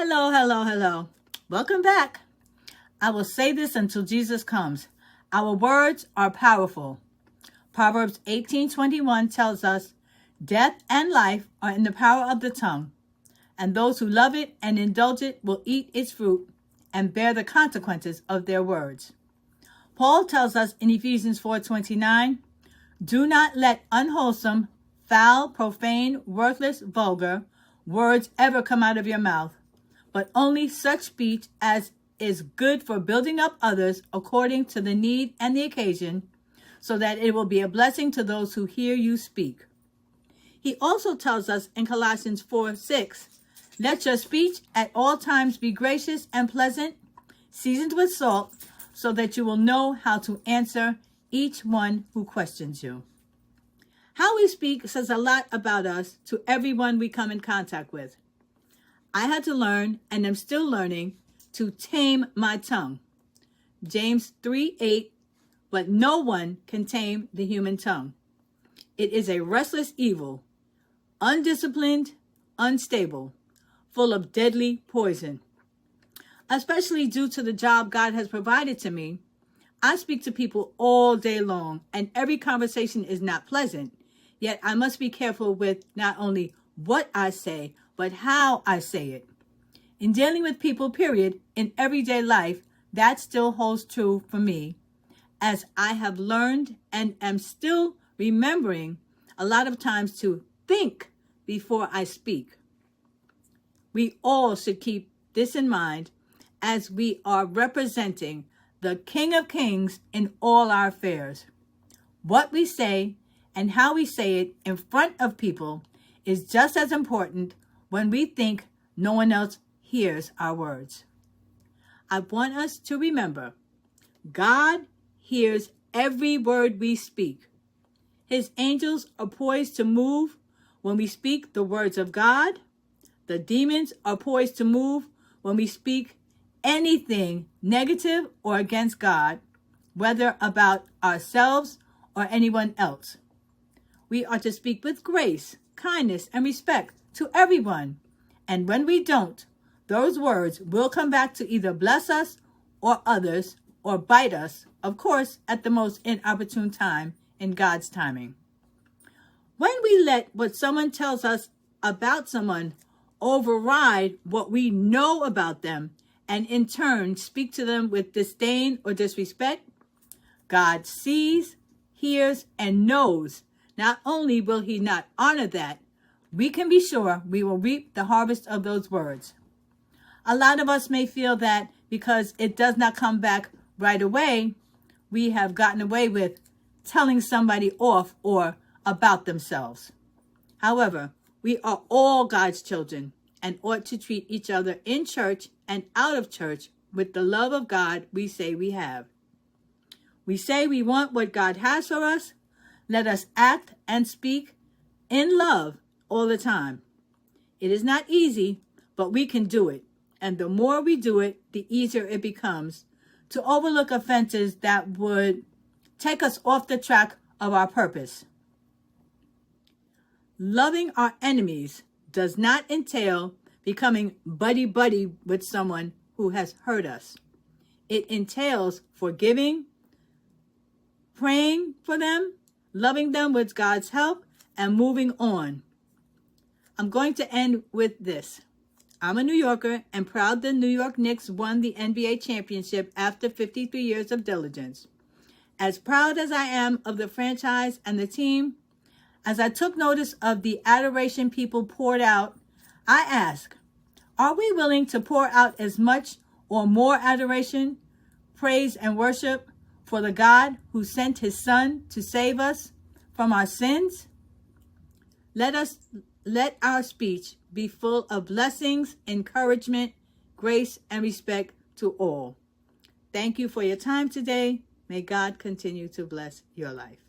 Hello, hello, hello. Welcome back. I will say this until Jesus comes. Our words are powerful. Proverbs 18:21 tells us, death and life are in the power of the tongue, and those who love it and indulge it will eat its fruit and bear the consequences of their words. Paul tells us in Ephesians 4:29, do not let unwholesome, foul, profane, worthless, vulgar words ever come out of your mouth, but only such speech as is good for building up others according to the need and the occasion, so that it will be a blessing to those who hear you speak. He also tells us in Colossians 4:6, let your speech at all times be gracious and pleasant, seasoned with salt, so that you will know how to answer each one who questions you. How we speak says a lot about us to everyone we come in contact with. I had to learn, and am still learning, to tame my tongue. James 3:8, but no one can tame the human tongue. It is a restless evil, undisciplined, unstable, full of deadly poison. Especially due to the job God has provided to me, I speak to people all day long, and every conversation is not pleasant. Yet I must be careful with not only what I say, but how I say it. In dealing with people, period, in everyday life, that still holds true for me, as I have learned and am still remembering a lot of times to think before I speak. We all should keep this in mind as we are representing the King of Kings in all our affairs. What we say and how we say it in front of people is just as important when we think no one else hears our words. I want us to remember, God hears every word we speak. His angels are poised to move when we speak the words of God. The demons are poised to move when we speak anything negative or against God, whether about ourselves or anyone else. We are to speak with grace, kindness, and respect to everyone. And when we don't, those words will come back to either bless us or others or bite us, of course, at the most inopportune time in God's timing. When we let what someone tells us about someone override what we know about them and in turn speak to them with disdain or disrespect, God sees, hears, and knows. Not only will he not honor that, we can be sure we will reap the harvest of those words. A lot of us may feel that because it does not come back right away, we have gotten away with telling somebody off or about themselves. However, we are all God's children and ought to treat each other in church and out of church with the love of God we say we have. We say we want what God has for us. Let us act and speak in love all the time. It is not easy, but we can do it. And the more we do it, the easier it becomes to overlook offenses that would take us off the track of our purpose. Loving our enemies does not entail becoming buddy-buddy with someone who has hurt us. It entails forgiving, praying for them, loving them with God's help, and moving on. I'm going to end with this. I'm a New Yorker and proud the New York Knicks won the NBA championship after 53 years of diligence. As proud as I am of the franchise and the team, as I took notice of the adoration people poured out, I ask, are we willing to pour out as much or more adoration, praise, and worship for the God who sent his Son to save us from our sins? Let our speech be full of blessings, encouragement, grace, and respect to all. Thank you for your time today. May God continue to bless your life.